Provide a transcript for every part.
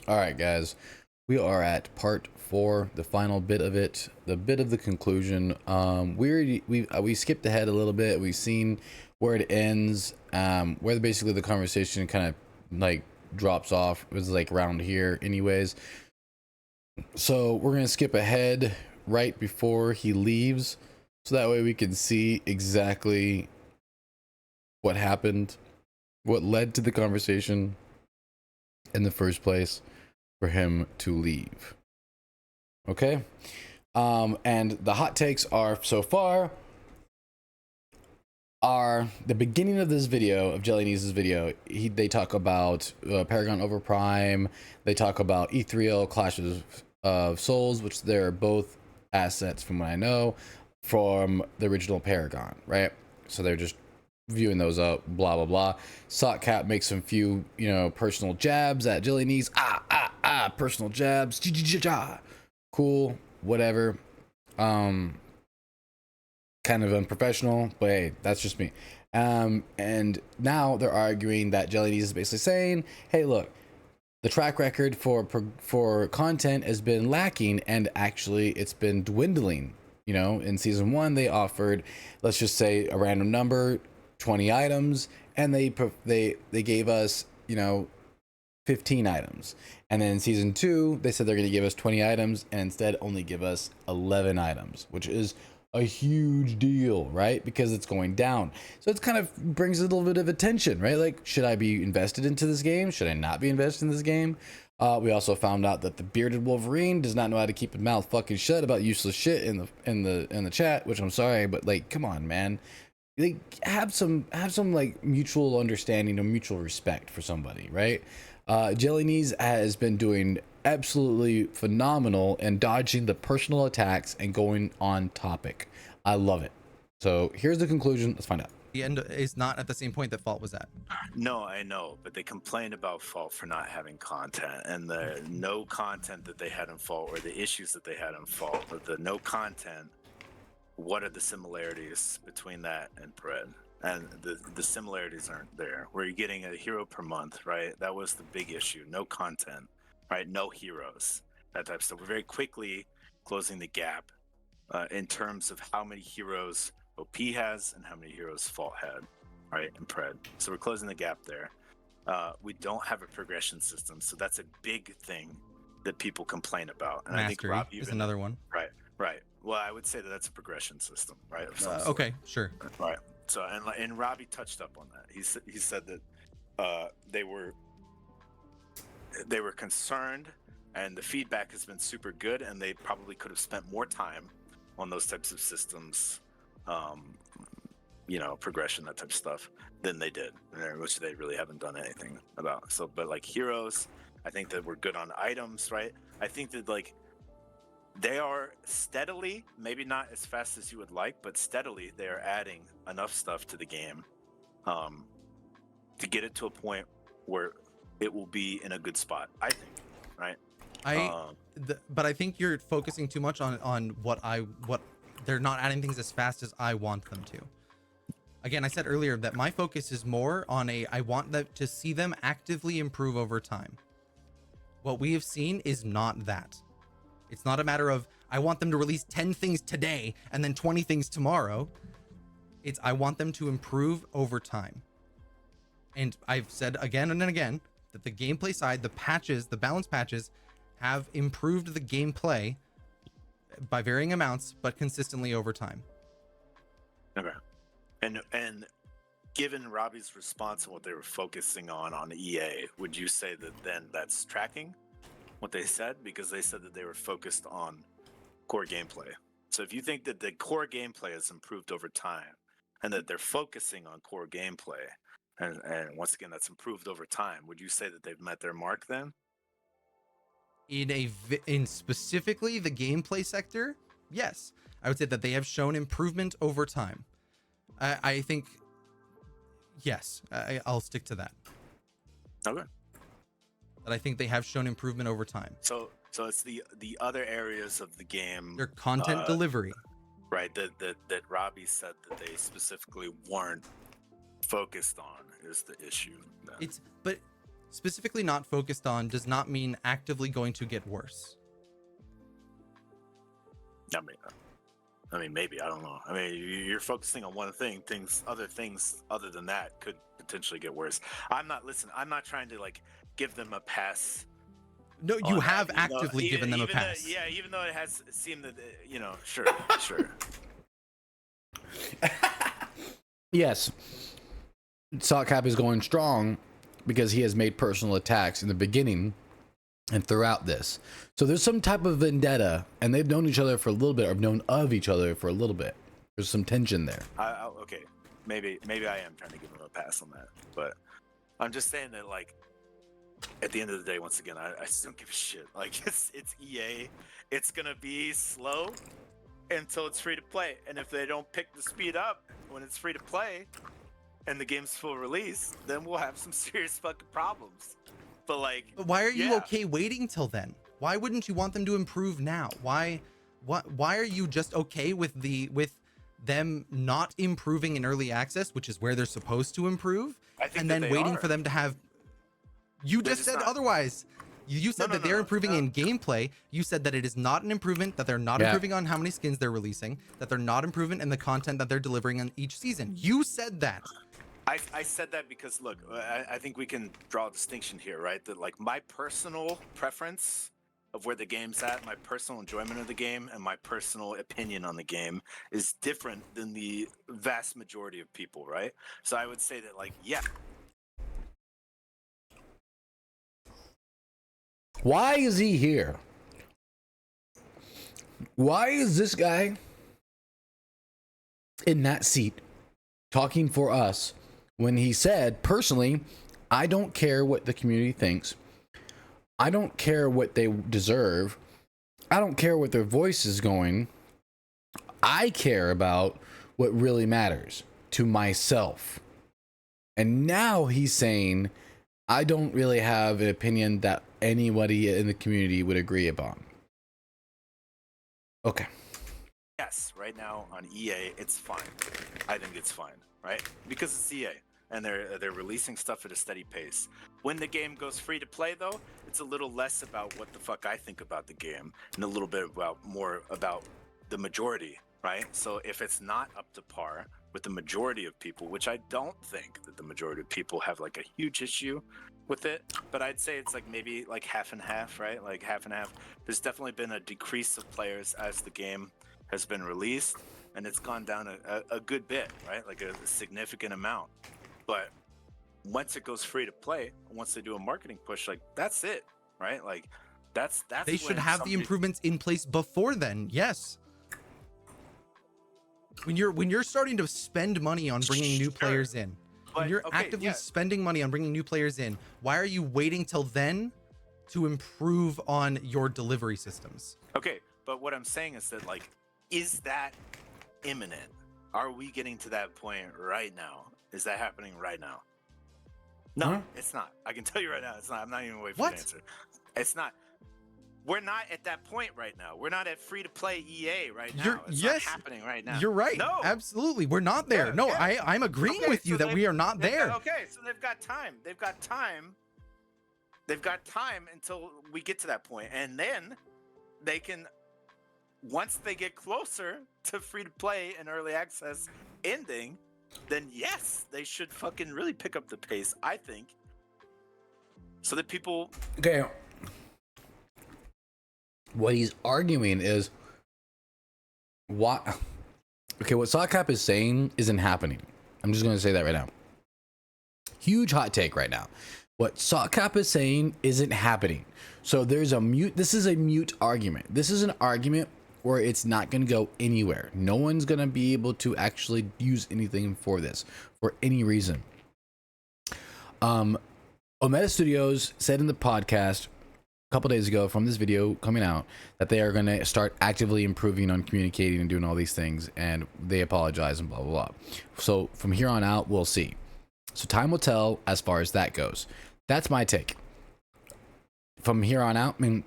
All right, guys, we are at part 4, the final bit of it, the bit of the conclusion. We skipped ahead a little bit. We've seen where it ends, where basically the conversation kind of like drops off. It was like around here, anyways. So we're gonna skip ahead right before he leaves, so that way we can see exactly what happened, what led to the conversation in the first place for him to leave. Okay. And the hot takes are so far are the beginning of this video, of JellyKnees' video. They talk about Paragon over Prime. They talk about E3L Clashes of Souls, which they're both assets from what I know from the original Paragon, right? So they're just viewing those up, blah blah blah. Sockcap makes some few, personal jabs at JellyKnees. Personal jabs. Cool, whatever. Kind of unprofessional, but hey, that's just me. And now they're arguing that JellyKnees is basically saying, hey, look, the track record for content has been lacking, and actually it's been dwindling. In season 1 they offered, let's just say a random number, 20 items, and they gave us 15 items. And then in season 2 they said they're going to give us 20 items and instead only give us 11 items, which is a huge deal, right? Because it's going down. So it kind of brings a little bit of attention, right? Like, should I be invested into this game? Should I not be invested in this game? We also found out that the bearded Wolverine does not know how to keep his mouth fucking shut about useless shit in the chat, which I'm sorry, but like, come on, man. Like, have some like mutual understanding or mutual respect for somebody, right? JellyKnees has been doing absolutely phenomenal and dodging the personal attacks and going on topic. I love it. So here's the conclusion. Let's find out. The end is not at the same point that Fault was at. No, I know, but they complained about Fault for not having content, and the no content that they had in Fault, or the issues that they had in Fault, but the no content. What are the similarities between that and Pred? And the similarities aren't there. Where you're getting a hero per month, right? That was the big issue. No content, right? No heroes, that type of stuff. We're very quickly closing the gap in terms of how many heroes OP has and how many heroes Fault had, right? And Pred. So we're closing the gap there. We don't have a progression system, so that's a big thing that people complain about. And Mastery I think Rob even, is another one. Right. Well, I would say that that's a progression system, right? Okay, sure. Right. So, and Robbie touched up on that. He said that they were concerned, and the feedback has been super good, and they probably could have spent more time on those types of systems, progression, that type of stuff, than they did, which they really haven't done anything about. So, but like heroes, I think that we're good on items, right? I think that like they are steadily, maybe not as fast as you would like, but steadily they are adding enough stuff to the game to get it to a point where it will be in a good spot, I think, right? But I think you're focusing too much on what they're not adding things as fast as I want them to. Again, I said earlier that my focus is more on I want to see them actively improve over time. What we have seen is not that. It's not a matter of I want them to release 10 things today and then 20 things tomorrow. It's I want them to improve over time. And I've said again and again that the gameplay side, the patches, the balance patches have improved the gameplay by varying amounts, but consistently over time. Okay. And given Robbie's response and what they were focusing on EA, would you say that then that's tracking what they said? Because they said that they were focused on core gameplay. So if you think that the core gameplay has improved over time and that they're focusing on core gameplay, and once again that's improved over time, would you say that they've met their mark then? In specifically the gameplay sector, yes, I would say that they have shown improvement over time. I think yes, I'll stick to that. Okay. That I think they have shown improvement over time. So it's the other areas of the game, their content delivery, right? That Robbie said that they specifically weren't focused on is the issue then. But specifically not focused on does not mean actively going to get worse. I mean, maybe, I don't know. I mean, you're focusing on one thing. Other things other than that could potentially get worse. I'm not trying to like give them a pass. No, you have actively given them a even pass. Yeah, even though it has seemed that, sure. Yes, Sockcap is going strong because he has made personal attacks in the beginning and throughout this. So there's some type of vendetta, and they've known each other for a little bit, or known of each other for a little bit. There's some tension there. Okay, maybe I am trying to give him a pass on that, but I'm just saying that, like, at the end of the day, once again, I just don't give a shit. Like, it's EA. It's gonna be slow until it's free to play, and if they don't pick the speed up when it's free to play and the game's full release, then we'll have some serious fucking problems. But like, why are you okay waiting till then? Why wouldn't you want them to improve now? Why are you just okay with them not improving in early access, which is where they're supposed to improve, and then waiting for them to have? You just said otherwise. You said that they're improving in gameplay. You said that it is not an improvement, that they're not improving on how many skins they're releasing, that they're not improving in the content that they're delivering on each season. You said that. I said that because, look, I think we can draw a distinction here, right? That, like, my personal preference of where the game's at, my personal enjoyment of the game, and my personal opinion on the game is different than the vast majority of people, right? So I would say that, like, yeah. Why is he here? Why is this guy in that seat talking for us when he said, personally, I don't care what the community thinks. I don't care what they deserve. I don't care what their voice is going. I care about what really matters to myself. And now he's saying, I don't really have an opinion that anybody in the community would agree upon. Okay. Yes, right now on EA, it's fine. I think it's fine, right? Because it's EA, and they're releasing stuff at a steady pace. When the game goes free to play, though, it's a little less about what the fuck I think about the game, and a little bit more about the majority, right? So if it's not up to par with the majority of people, which I don't think that the majority of people have like a huge issue with it, but I'd say it's like maybe like half and half, right? Like half and half. There's definitely been a decrease of players as the game has been released, and it's gone down a good bit, right? Like a significant amount. But once it goes free to play, once they do a marketing push, like that's it, right? Like that's they should have the improvements in place before then. Yes. When you're starting to spend money on bringing new players in, when you're actively spending money on bringing new players in, why are you waiting till then to improve on your delivery systems? Okay, but what I'm saying is that, like, is that imminent? Are we getting to that point right now? Is that happening right now? No, it's not. I can tell you right now, it's not. I'm not even waiting for the answer. It's not. We're not at that point right now. We're not at free-to-play EA right now. It's not happening right now. You're right. No, absolutely. We're not there. I'm agreeing with you that we are not there. So they've got time. They've got time until we get to that point. And then they can, once they get closer to free-to-play and early access ending, then yes, they should fucking really pick up the pace, I think. So that people... Okay. What he's arguing is what Sockcap is saying isn't happening. I'm just going to say that right now. Huge hot take right now. What Sockcap is saying isn't happening. So there's this is a mute argument. This is an argument where it's not going to go anywhere. No one's going to be able to actually use anything for this for any reason. Omega Studios said in the podcast couple days ago from this video coming out that they are going to start actively improving on communicating and doing all these things, and they apologize and blah blah blah. So from here on out, we'll see. So time will tell as far as that goes. That's my take. From here on out, I mean,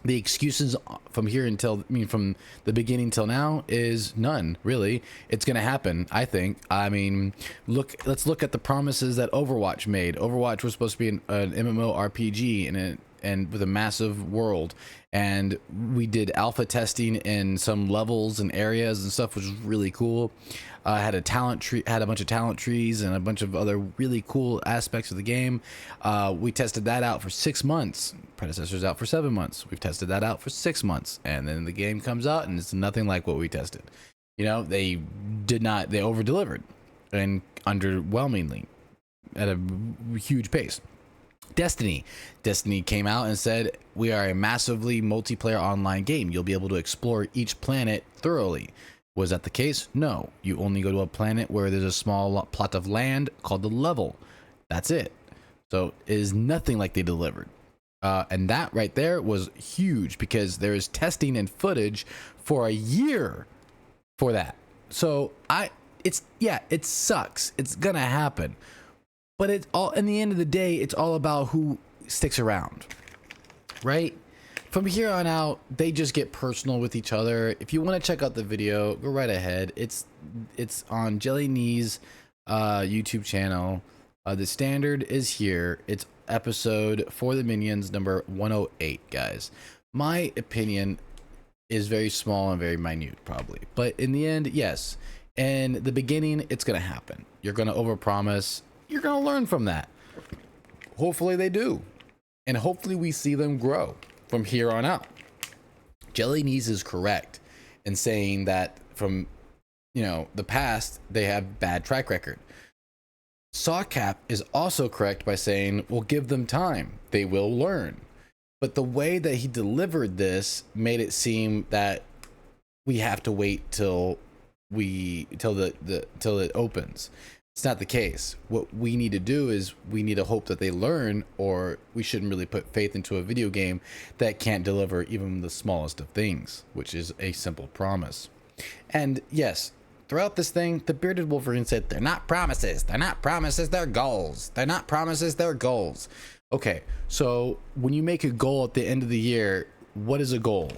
The excuses from here until, I mean, from the beginning till now is none, really. It's going to happen, I think. I mean, let's look at the promises that Overwatch made. Overwatch was supposed to be an MMORPG and with a massive world, and we did alpha testing in some levels and areas and stuff, which was really cool. Had a bunch of talent trees and a bunch of other really cool aspects of the game. We tested that out for 6 months. Predecessor's out for 7 months. We've tested that out for 6 months, and then the game comes out and it's nothing like what we tested. You know, they over delivered and underwhelmingly at a huge pace. Destiny came out and said, we are a massively multiplayer online game. You'll be able to explore each planet thoroughly. Was that the case? No. You only go to a planet where there's a small plot of land called the level. That's it. So it is nothing like they delivered. And that right there was huge, because there is testing and footage for a year for that. So it sucks. It's gonna happen. But it's all, in the end of the day, it's all about who sticks around, right? From here on out, they just get personal with each other. If you want to check out the video, go right ahead. It's on JellyKnees YouTube channel. The standard is here. It's episode for the Minions number 108, guys. My opinion is very small and very minute, probably. But in the end, yes. In the beginning, it's going to happen. You're going to overpromise. You're going to learn from that. Hopefully they do. And hopefully we see them grow from here on out. JellyKnees is correct in saying that from, the past, they have bad track record. Sockcap is also correct by saying, we'll give them time. They will learn. But the way that he delivered this made it seem that we have to wait till it opens. It's not the case. What we need to do is we need to hope that they learn, or we shouldn't really put faith into a video game that can't deliver even the smallest of things, which is a simple promise. And yes, throughout this thing, the bearded Wolverine said, they're not promises. They're not promises. They're goals. They're not promises. They're goals. Okay, so when you make a goal at the end of the year, what is a goal?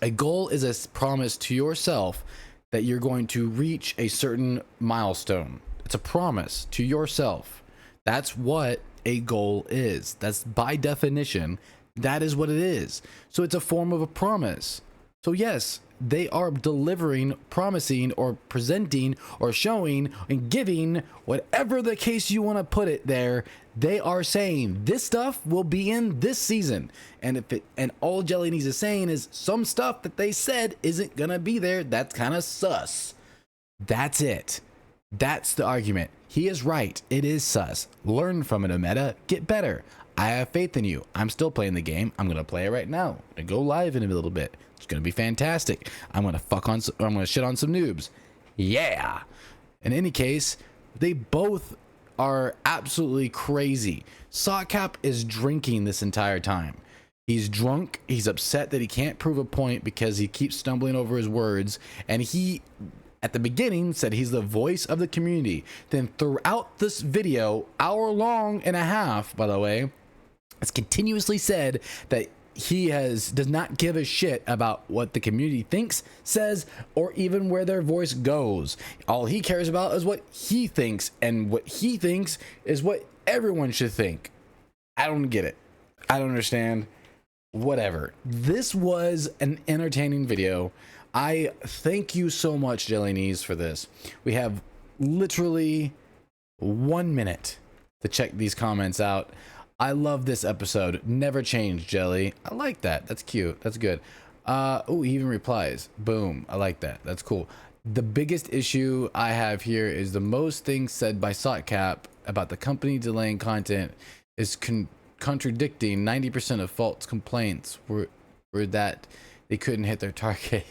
A goal is a promise to yourself that you're going to reach a certain milestone. It's a promise to yourself. That's what a goal is. That's by definition, that is what it is. So it's a form of a promise. So yes, they are delivering, promising, or presenting, or showing, and giving, whatever the case you want to put it there. They are saying this stuff will be in this season, and all JellyKnees is saying is some stuff that they said isn't gonna be there. That's kind of sus. That's it. That's the argument. He is right. It is sus. Learn from it, Omega. Get better. I have faith in you. I'm still playing the game. I'm gonna play it right now. I'm gonna go live in a little bit. It's gonna be fantastic. I'm gonna shit on some noobs. Yeah. In any case, they both are absolutely crazy. Sockcap is drinking this entire time. He's drunk. He's upset that he can't prove a point because he keeps stumbling over his words. And he, at the beginning, said he's the voice of the community. Then throughout this video, hour long and a half, by the way, has continuously said that he does not give a shit about what the community thinks, says, or even where their voice goes. All he cares about is what he thinks, and what he thinks is what everyone should think. I don't get it. I don't understand. Whatever. This was an entertaining video. I thank you so much, JellyKnees, for this. We have literally 1 minute to check these comments out. I love this episode. Never change, Jelly. I like that. That's cute. That's good. Oh, he even replies. Boom. I like that. That's cool. The biggest issue I have here is the most things said by Sockcap about the company delaying content is contradicting 90% of false complaints were that they couldn't hit their target.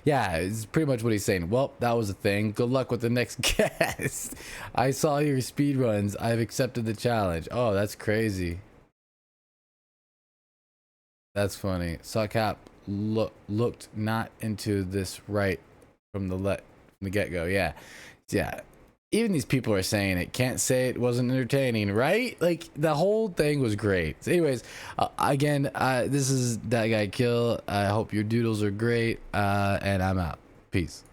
Yeah, it's pretty much what he's saying. Well, that was a thing. Good luck with the next guest. I saw your speed runs. I've accepted the challenge. Oh, that's crazy. That's funny. Sockcap looked not into this right from the get-go. Yeah. even these people are saying it. Can't say it wasn't entertaining, right? Like the whole thing was great. So anyways, again, this is That Guy Kill. I hope your doodles are great, and I'm out. Peace.